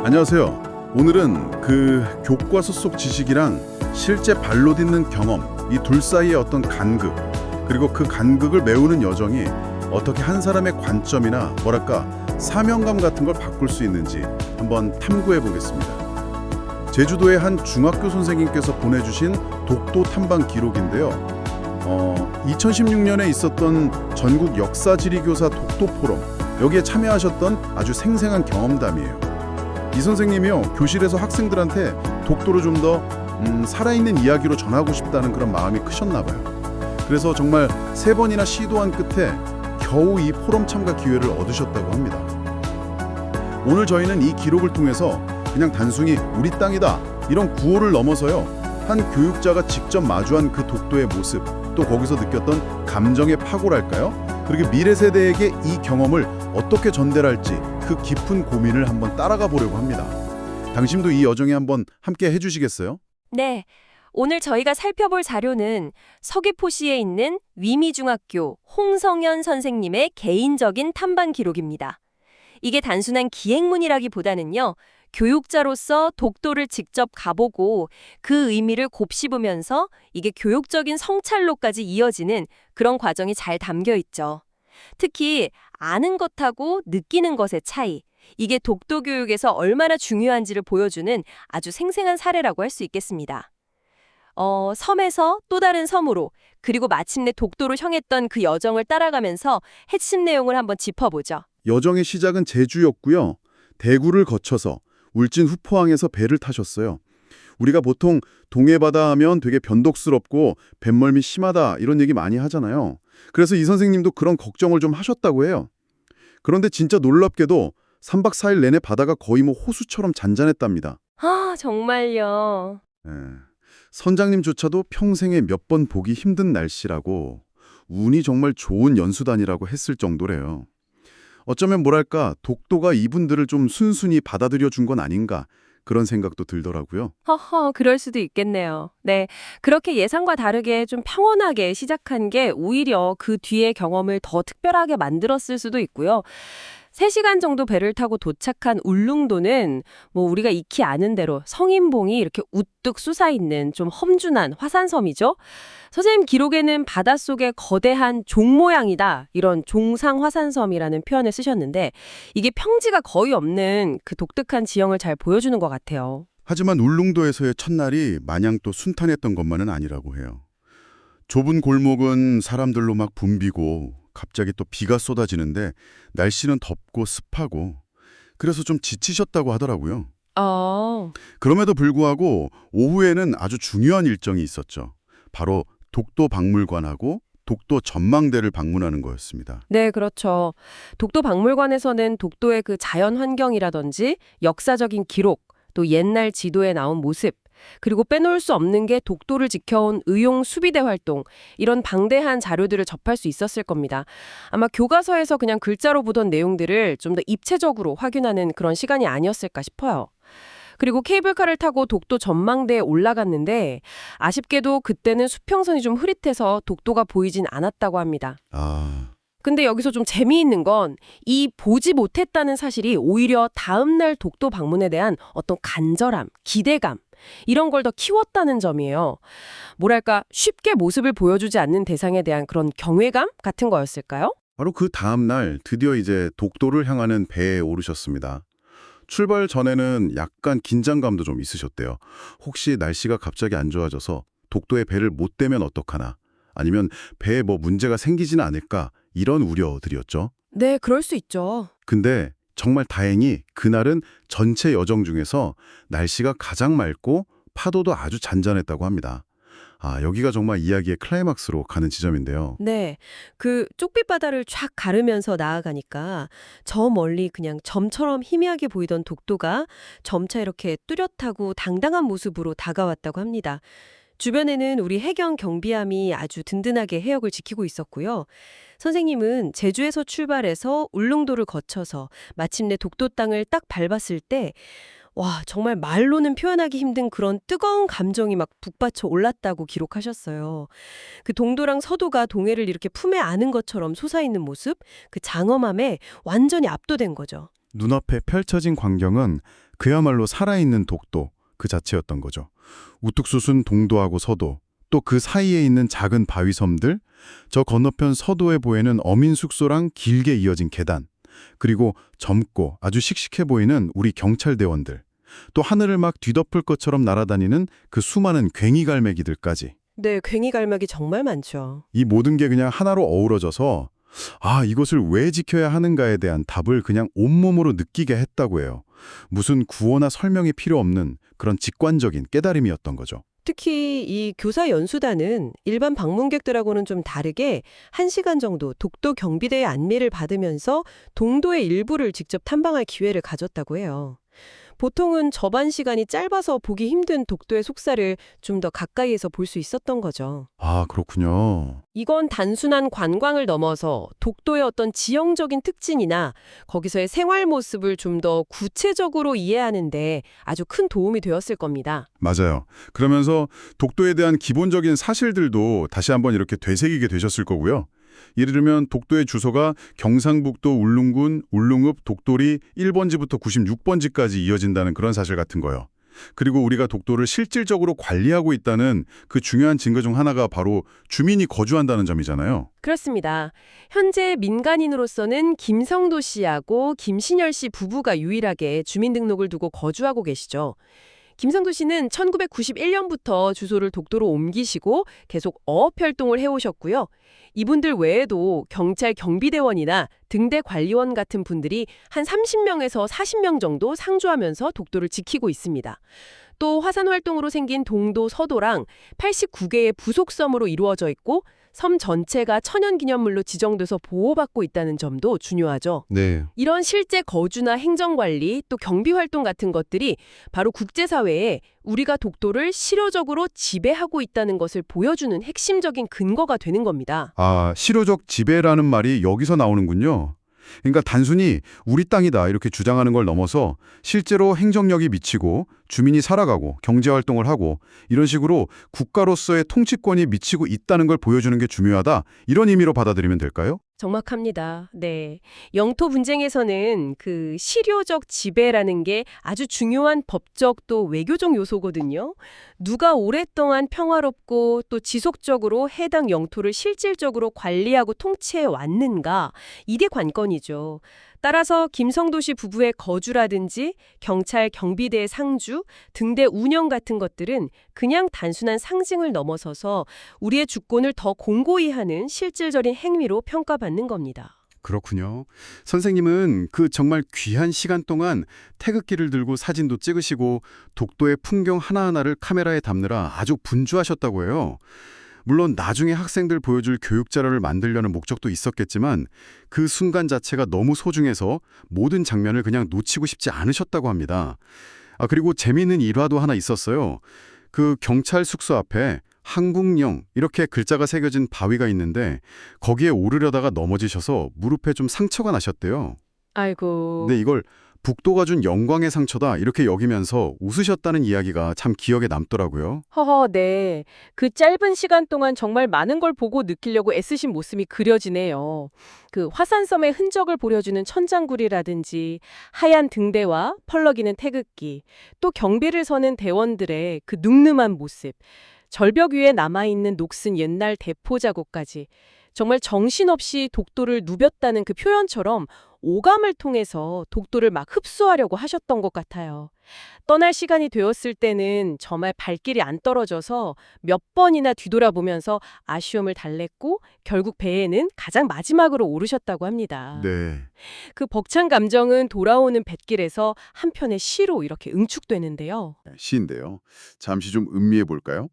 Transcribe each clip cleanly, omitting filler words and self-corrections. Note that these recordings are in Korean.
안녕하세요. 오늘은 그 교과서 속 지식이랑 실제 발로 딛는 경험, 이 둘 사이의 어떤 간극, 그리고 그 간극을 메우는 여정이 어떻게 한 사람의 관점이나 뭐랄까 사명감 같은 걸 바꿀 수 있는지 한번 탐구해 보겠습니다. 제주도의 한 중학교 선생님께서 보내주신 독도 탐방 기록인데요. 2016년에 있었던 전국 역사지리교사 독도 포럼, 여기에 참여하셨던 아주 생생한 경험담이에요. 이 선생님이요, 교실에서 학생들한테 독도를 좀 더 살아있는 이야기로 전하고 싶다는 그런 마음이 크셨나 봐요. 그래서 정말 3번이나 시도한 끝에 겨우 이 포럼 참가 기회를 얻으셨다고 합니다. 오늘 저희는 이 기록을 통해서 그냥 단순히 우리 땅이다 이런 구호를 넘어서요, 한 교육자가 직접 마주한 그 독도의 모습, 또 거기서 느꼈던 감정의 파고랄까요? 그리고 미래 세대에게 이 경험을 어떻게 전달할지 그 깊은 고민을 한번 따라가 보려고 합니다. 당신도 이 여정에 한번 함께 해주시겠어요? 네, 오늘 저희가 살펴볼 자료는 서귀포시에 있는 위미중학교 홍성현 선생님의 개인적인 탐방 기록입니다. 이게 단순한 기행문이라기보다는요, 교육자로서 독도를 직접 가보고 그 의미를 곱씹으면서 이게 교육적인 성찰로까지 이어지는 그런 과정이 잘 담겨 있죠. 특히 아는 것하고 느끼는 것의 차이, 이게 독도 교육에서 얼마나 중요한지를 보여주는 아주 생생한 사례라고 할 수 있겠습니다. 섬에서 또 다른 섬으로, 그리고 마침내 독도로 향했던 그 여정을 따라가면서 핵심 내용을 한번 짚어보죠. 여정의 시작은 제주였고요. 대구를 거쳐서 울진 후포항에서 배를 타셨어요. 우리가 보통 동해바다 하면 되게 변덕스럽고 뱃멀미 심하다 이런 얘기 많이 하잖아요. 그래서 이 선생님도 그런 걱정을 좀 하셨다고 해요. 그런데 진짜 놀랍게도 3박 4일 내내 바다가 거의 호수처럼 잔잔했답니다. 아, 정말요. 예. 선장님조차도 평생에 몇 번 보기 힘든 날씨라고, 운이 정말 좋은 연수단이라고 했을 정도래요. 어쩌면 뭐랄까 독도가 이분들을 좀 순순히 받아들여 준 건 아닌가, 그런 생각도 들더라고요. 허허, 그럴 수도 있겠네요. 네, 그렇게 예상과 다르게 좀 평온하게 시작한 게 오히려 그 뒤의 경험을 더 특별하게 만들었을 수도 있고요. 3시간 정도 배를 타고 도착한 울릉도는 우리가 익히 아는 대로 성인봉이 이렇게 우뚝 솟아있는 좀 험준한 화산섬이죠. 선생님 기록에는 바닷속에 거대한 종 모양이다, 이런 종상화산섬이라는 표현을 쓰셨는데 이게 평지가 거의 없는 그 독특한 지형을 잘 보여주는 것 같아요. 하지만 울릉도에서의 첫날이 마냥 또 순탄했던 것만은 아니라고 해요. 좁은 골목은 사람들로 막 붐비고 갑자기 또 비가 쏟아지는데 날씨는 덥고 습하고, 그래서 좀 지치셨다고 하더라고요. 그럼에도 불구하고 오후에는 아주 중요한 일정이 있었죠. 바로 독도 박물관하고 독도 전망대를 방문하는 거였습니다. 네, 그렇죠. 독도 박물관에서는 독도의 그 자연 환경이라든지 역사적인 기록, 또 옛날 지도에 나온 모습, 그리고 빼놓을 수 없는 게 독도를 지켜온 의용 수비대 활동, 이런 방대한 자료들을 접할 수 있었을 겁니다. 아마 교과서에서 그냥 글자로 보던 내용들을 좀 더 입체적으로 확인하는 그런 시간이 아니었을까 싶어요. 그리고 케이블카를 타고 독도 전망대에 올라갔는데 아쉽게도 그때는 수평선이 좀 흐릿해서 독도가 보이진 않았다고 합니다. 근데 여기서 좀 재미있는 건 이 보지 못했다는 사실이 오히려 다음날 독도 방문에 대한 어떤 간절함, 기대감, 이런 걸 더 키웠다는 점이에요. 뭐랄까 쉽게 모습을 보여주지 않는 대상에 대한 그런 경외감 같은 거였을까요? 바로 그 다음 날 드디어 이제 독도를 향하는 배에 오르셨습니다. 출발 전에는 약간 긴장감도 좀 있으셨대요. 혹시 날씨가 갑자기 안 좋아져서 독도에 배를 못 대면 어떡하나, 아니면 배에 문제가 생기지는 않을까, 이런 우려들이었죠. 네, 그럴 수 있죠. 근데 정말 다행히 그날은 전체 여정 중에서 날씨가 가장 맑고 파도도 아주 잔잔했다고 합니다. 여기가 정말 이야기의 클라이막스로 가는 지점인데요. 네, 그 쪽빛 바다를 쫙 가르면서 나아가니까 저 멀리 그냥 점처럼 희미하게 보이던 독도가 점차 이렇게 뚜렷하고 당당한 모습으로 다가왔다고 합니다. 주변에는 우리 해경 경비함이 아주 든든하게 해역을 지키고 있었고요. 선생님은 제주에서 출발해서 울릉도를 거쳐서 마침내 독도 땅을 딱 밟았을 때 정말 말로는 표현하기 힘든 그런 뜨거운 감정이 막 북받쳐 올랐다고 기록하셨어요. 그 동도랑 서도가 동해를 이렇게 품에 안은 것처럼 솟아있는 모습, 그 장엄함에 완전히 압도된 거죠. 눈앞에 펼쳐진 광경은 그야말로 살아있는 독도 그 자체였던 거죠. 우뚝 솟은 동도하고 서도, 또 그 사이에 있는 작은 바위섬들, 저 건너편 서도에 보이는 어민 숙소랑 길게 이어진 계단, 그리고 젊고 아주 씩씩해 보이는 우리 경찰대원들, 또 하늘을 막 뒤덮을 것처럼 날아다니는 그 수많은 괭이갈매기들까지. 네, 괭이갈매기 정말 많죠. 이 모든 게 그냥 하나로 어우러져서 이것을 왜 지켜야 하는가에 대한 답을 그냥 온몸으로 느끼게 했다고 해요. 무슨 구호나 설명이 필요 없는 그런 직관적인 깨달음이었던 거죠. 특히 이 교사 연수단은 일반 방문객들하고는 좀 다르게 1시간 정도 독도 경비대의 안내를 받으면서 동도의 일부를 직접 탐방할 기회를 가졌다고 해요. 보통은 접안 시간이 짧아서 보기 힘든 독도의 속살을 좀 더 가까이에서 볼 수 있었던 거죠. 그렇군요. 이건 단순한 관광을 넘어서 독도의 어떤 지형적인 특징이나 거기서의 생활 모습을 좀 더 구체적으로 이해하는데 아주 큰 도움이 되었을 겁니다. 맞아요. 그러면서 독도에 대한 기본적인 사실들도 다시 한번 이렇게 되새기게 되셨을 거고요. 예를 들면 독도의 주소가 경상북도 울릉군 울릉읍 독도리 1번지부터 96번지까지 이어진다는 그런 사실 같은 거요. 그리고 우리가 독도를 실질적으로 관리하고 있다는 그 중요한 증거 중 하나가 바로 주민이 거주한다는 점이잖아요. 그렇습니다. 현재 민간인으로서는 김성도 씨하고 김신열 씨 부부가 유일하게 주민등록을 두고 거주하고 계시죠. 김성도 씨는 1991년부터 주소를 독도로 옮기시고 계속 어업 활동을 해오셨고요. 이분들 외에도 경찰 경비대원이나 등대 관리원 같은 분들이 한 30명에서 40명 정도 상주하면서 독도를 지키고 있습니다. 또 화산 활동으로 생긴 동도 서도랑 89개의 부속섬으로 이루어져 있고 섬 전체가 천연기념물로 지정돼서 보호받고 있다는 점도 중요하죠. 네. 이런 실제 거주나 행정관리 또 경비활동 같은 것들이 바로 국제사회에 우리가 독도를 실효적으로 지배하고 있다는 것을 보여주는 핵심적인 근거가 되는 겁니다. 실효적 지배라는 말이 여기서 나오는군요. 그러니까 단순히 우리 땅이다 이렇게 주장하는 걸 넘어서 실제로 행정력이 미치고 주민이 살아가고 경제활동을 하고 이런 식으로 국가로서의 통치권이 미치고 있다는 걸 보여주는 게 중요하다. 이런 의미로 받아들이면 될까요? 정확합니다. 네. 영토 분쟁에서는 그 실효적 지배라는 게 아주 중요한 법적 또 외교적 요소거든요. 누가 오랫동안 평화롭고 또 지속적으로 해당 영토를 실질적으로 관리하고 통치해 왔는가? 이게 관건이죠. 따라서 김성도 씨 부부의 거주라든지 경찰 경비대의 상주, 등대 운영 같은 것들은 그냥 단순한 상징을 넘어서서 우리의 주권을 더 공고히 하는 실질적인 행위로 평가받는 겁니다. 그렇군요. 선생님은 그 정말 귀한 시간 동안 태극기를 들고 사진도 찍으시고 독도의 풍경 하나하나를 카메라에 담느라 아주 분주하셨다고 해요. 물론 나중에 학생들 보여줄 교육 자료를 만들려는 목적도 있었겠지만 그 순간 자체가 너무 소중해서 모든 장면을 그냥 놓치고 싶지 않으셨다고 합니다. 그리고 재미있는 일화도 하나 있었어요. 그 경찰 숙소 앞에 한국령 이렇게 글자가 새겨진 바위가 있는데 거기에 오르려다가 넘어지셔서 무릎에 좀 상처가 나셨대요. 아이고. 근데 이걸 북도가 준 영광의 상처다 이렇게 여기면서 웃으셨다는 이야기가 참 기억에 남더라고요. 허허, 네. 그 짧은 시간 동안 정말 많은 걸 보고 느끼려고 애쓰신 모습이 그려지네요. 그 화산섬의 흔적을 보여주는 천장굴이라든지 하얀 등대와 펄럭이는 태극기, 또 경비를 서는 대원들의 그 늠름한 모습, 절벽 위에 남아있는 녹슨 옛날 대포 자국까지 정말 정신없이 독도를 누볐다는 그 표현처럼 오감을 통해서 독도를 막 흡수하려고 하셨던 것 같아요. 떠날 시간이 되었을 때는 정말 발길이 안 떨어져서 몇 번이나 뒤돌아보면서 아쉬움을 달랬고 결국 배에는 가장 마지막으로 오르셨다고 합니다. 네. 그 벅찬 감정은 돌아오는 뱃길에서 한편의 시로 이렇게 응축되는데요. 시인데요. 잠시 좀 음미해 볼까요?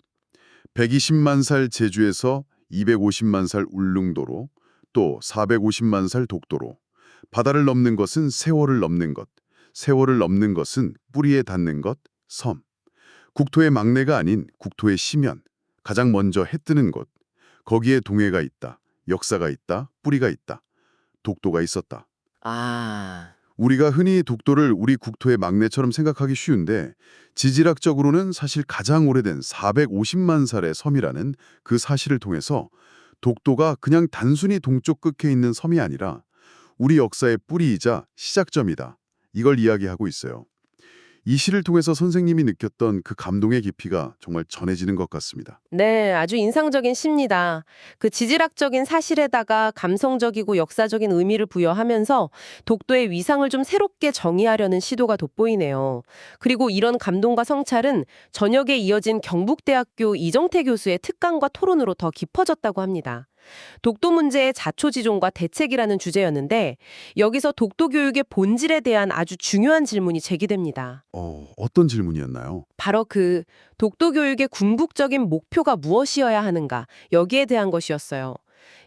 120만 살 제주에서 250만 살 울릉도로, 또 450만 살 독도로. 바다를 넘는 것은 세월을 넘는 것, 세월을 넘는 것은 뿌리에 닿는 것, 섬. 국토의 막내가 아닌 국토의 심연, 가장 먼저 해 뜨는 곳. 거기에 동해가 있다, 역사가 있다, 뿌리가 있다. 독도가 있었다. 우리가 흔히 독도를 우리 국토의 막내처럼 생각하기 쉬운데 지질학적으로는 사실 가장 오래된 450만 살의 섬이라는 그 사실을 통해서 독도가 그냥 단순히 동쪽 끝에 있는 섬이 아니라 우리 역사의 뿌리이자 시작점이다. 이걸 이야기하고 있어요. 이 시를 통해서 선생님이 느꼈던 그 감동의 깊이가 정말 전해지는 것 같습니다. 네, 아주 인상적인 시입니다. 그 지질학적인 사실에다가 감성적이고 역사적인 의미를 부여하면서 독도의 위상을 좀 새롭게 정의하려는 시도가 돋보이네요. 그리고 이런 감동과 성찰은 저녁에 이어진 경북대학교 이정태 교수의 특강과 토론으로 더 깊어졌다고 합니다. 독도 문제의 자초지종과 대책이라는 주제였는데 여기서 독도 교육의 본질에 대한 아주 중요한 질문이 제기됩니다. 어떤 질문이었나요? 바로 그 독도 교육의 궁극적인 목표가 무엇이어야 하는가 여기에 대한 것이었어요.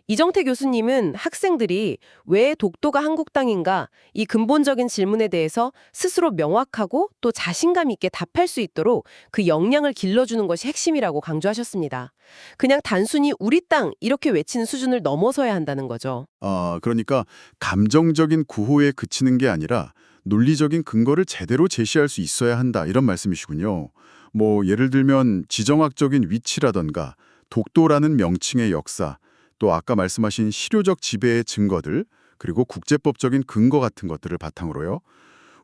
이정태 교수님은 학생들이 왜 독도가 한국 땅인가 이 근본적인 질문에 대해서 스스로 명확하고 또 자신감 있게 답할 수 있도록 그 역량을 길러주는 것이 핵심이라고 강조하셨습니다. 그냥 단순히 우리 땅 이렇게 외치는 수준을 넘어서야 한다는 거죠. 그러니까 감정적인 구호에 그치는 게 아니라 논리적인 근거를 제대로 제시할 수 있어야 한다 이런 말씀이시군요. 뭐 예를 들면 지정학적인 위치라던가 독도라는 명칭의 역사, 또 아까 말씀하신 실효적 지배의 증거들, 그리고 국제법적인 근거 같은 것들을 바탕으로요.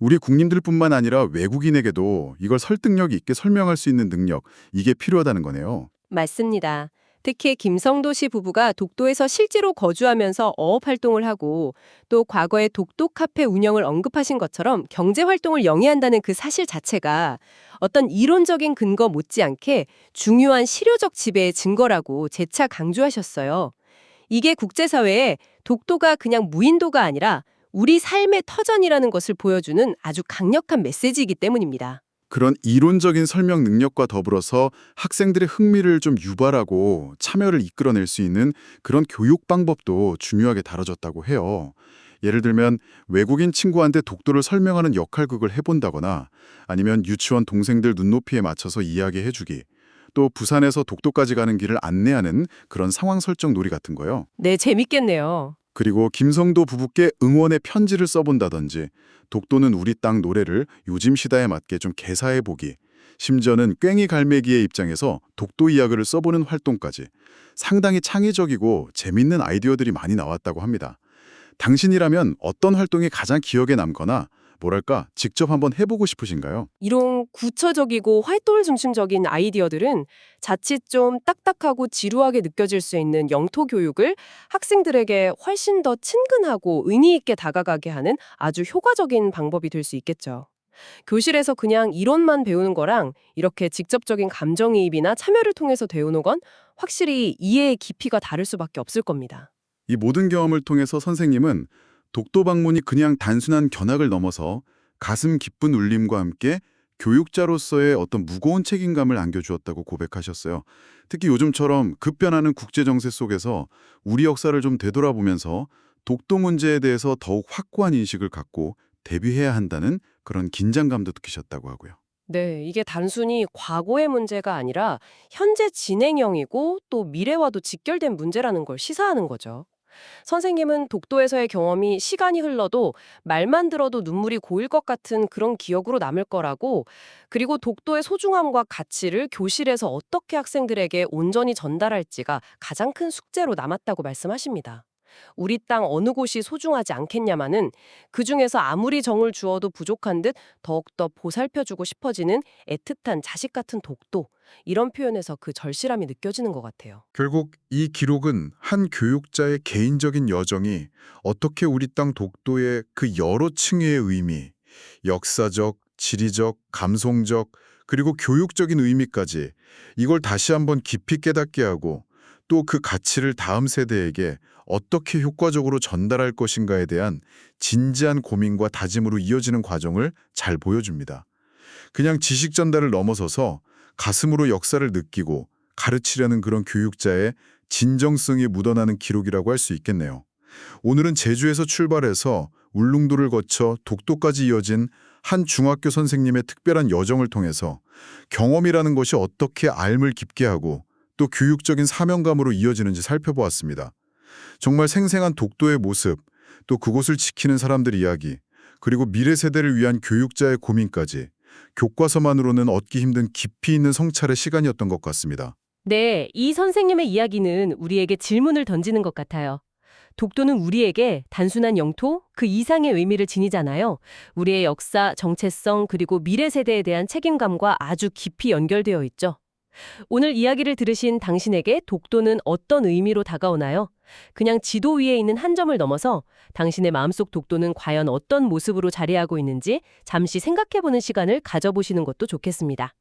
우리 국민들뿐만 아니라 외국인에게도 이걸 설득력 있게 설명할 수 있는 능력, 이게 필요하다는 거네요. 맞습니다. 특히 김성도 씨 부부가 독도에서 실제로 거주하면서 어업 활동을 하고 또 과거에 독도 카페 운영을 언급하신 것처럼 경제 활동을 영위한다는 그 사실 자체가 어떤 이론적인 근거 못지않게 중요한 실효적 지배의 증거라고 재차 강조하셨어요. 이게 국제사회에 독도가 그냥 무인도가 아니라 우리 삶의 터전이라는 것을 보여주는 아주 강력한 메시지이기 때문입니다. 그런 이론적인 설명 능력과 더불어서 학생들의 흥미를 좀 유발하고 참여를 이끌어낼 수 있는 그런 교육 방법도 중요하게 다뤄졌다고 해요. 예를 들면 외국인 친구한테 독도를 설명하는 역할극을 해본다거나 아니면 유치원 동생들 눈높이에 맞춰서 이야기해주기, 또 부산에서 독도까지 가는 길을 안내하는 그런 상황 설정 놀이 같은 거요. 네, 재밌겠네요. 그리고 김성도 부부께 응원의 편지를 써본다든지 독도는 우리 땅 노래를 요즘 시대에 맞게 좀 개사해보기, 심지어는 꽹이 갈매기의 입장에서 독도 이야기를 써보는 활동까지 상당히 창의적이고 재밌는 아이디어들이 많이 나왔다고 합니다. 당신이라면 어떤 활동이 가장 기억에 남거나 뭐랄까 직접 한번 해보고 싶으신가요? 이런 구체적이고 활동 중심적인 아이디어들은 자칫 좀 딱딱하고 지루하게 느껴질 수 있는 영토 교육을 학생들에게 훨씬 더 친근하고 의미 있게 다가가게 하는 아주 효과적인 방법이 될 수 있겠죠. 교실에서 그냥 이론만 배우는 거랑 이렇게 직접적인 감정이입이나 참여를 통해서 배우는 건 확실히 이해의 깊이가 다를 수밖에 없을 겁니다. 이 모든 경험을 통해서 선생님은 독도 방문이 그냥 단순한 견학을 넘어서 가슴 깊은 울림과 함께 교육자로서의 어떤 무거운 책임감을 안겨주었다고 고백하셨어요. 특히 요즘처럼 급변하는 국제정세 속에서 우리 역사를 좀 되돌아보면서 독도 문제에 대해서 더욱 확고한 인식을 갖고 대비해야 한다는 그런 긴장감도 느끼셨다고 하고요. 네, 이게 단순히 과거의 문제가 아니라 현재 진행형이고 또 미래와도 직결된 문제라는 걸 시사하는 거죠. 선생님은 독도에서의 경험이 시간이 흘러도 말만 들어도 눈물이 고일 것 같은 그런 기억으로 남을 거라고, 그리고 독도의 소중함과 가치를 교실에서 어떻게 학생들에게 온전히 전달할지가 가장 큰 숙제로 남았다고 말씀하십니다. 우리 땅 어느 곳이 소중하지 않겠냐마는 그중에서 아무리 정을 주어도 부족한 듯 더욱더 보살펴주고 싶어지는 애틋한 자식 같은 독도, 이런 표현에서 그 절실함이 느껴지는 것 같아요. 결국 이 기록은 한 교육자의 개인적인 여정이 어떻게 우리 땅 독도의 그 여러 층의 의미, 역사적, 지리적, 감성적, 그리고 교육적인 의미까지 이걸 다시 한번 깊이 깨닫게 하고 또 그 가치를 다음 세대에게 어떻게 효과적으로 전달할 것인가에 대한 진지한 고민과 다짐으로 이어지는 과정을 잘 보여줍니다. 그냥 지식 전달을 넘어서서 가슴으로 역사를 느끼고 가르치려는 그런 교육자의 진정성이 묻어나는 기록이라고 할 수 있겠네요. 오늘은 제주에서 출발해서 울릉도를 거쳐 독도까지 이어진 한 중학교 선생님의 특별한 여정을 통해서 경험이라는 것이 어떻게 삶을 깊게 하고 또 교육적인 사명감으로 이어지는지 살펴보았습니다. 정말 생생한 독도의 모습, 또 그곳을 지키는 사람들 이야기, 그리고 미래 세대를 위한 교육자의 고민까지 교과서만으로는 얻기 힘든 깊이 있는 성찰의 시간이었던 것 같습니다. 네, 이 선생님의 이야기는 우리에게 질문을 던지는 것 같아요. 독도는 우리에게 단순한 영토, 그 이상의 의미를 지니잖아요. 우리의 역사, 정체성, 그리고 미래 세대에 대한 책임감과 아주 깊이 연결되어 있죠. 오늘 이야기를 들으신 당신에게 독도는 어떤 의미로 다가오나요? 그냥 지도 위에 있는 한 점을 넘어서 당신의 마음속 독도는 과연 어떤 모습으로 자리하고 있는지 잠시 생각해보는 시간을 가져보시는 것도 좋겠습니다.